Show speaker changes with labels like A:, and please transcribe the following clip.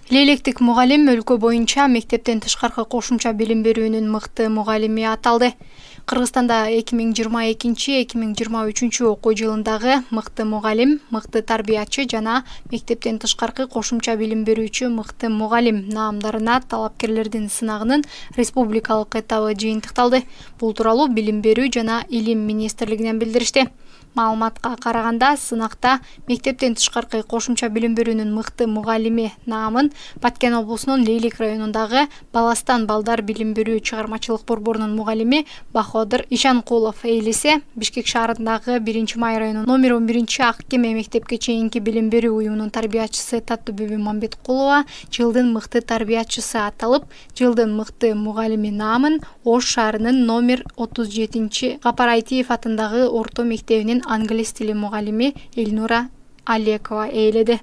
A: Лейлектик мугалим өлкө боюнча мектептен тышкаркы кошумча билим берүүнүн мыкты мугалими аталды. Кыргызстанда 2022-2023 окуу жылындагы мыкты мугалим, мыкты тарбиячы жана мектептен тышкаркы кошумча билим берүүчү мыкты мугалим наамдарына талапкерлердин сынагынын республикалык этабы жыйынтыкталды. Бул тууралуу Билим берүү жана Илим министрлигинен билдиришти. Маалыматка караганда, сынакта мектептен тышкаркы кошумча билим берүүнүн мыкты мугалими наамын Баткен облусунун Лейлик районундагы Баластан балдар билим берүү чыгармачылык борборунун мугалими Баходыр Ишанкулов ээлесе, Бишкек шаарындагы 1-Май районунун номер 11 Ак Кеме мектепке чейинки билим берүү уюмунун тарбиячысы Таттыбүбү Мамбеткулова жылдын мыкты тарбиячысы аталып, жылдын мыкты мугалими наамын Ош шаарынын номер 37 Гапар Айтиев атындагы орто мектебинин англис тили мугалими Эльнура Алекова ээледи.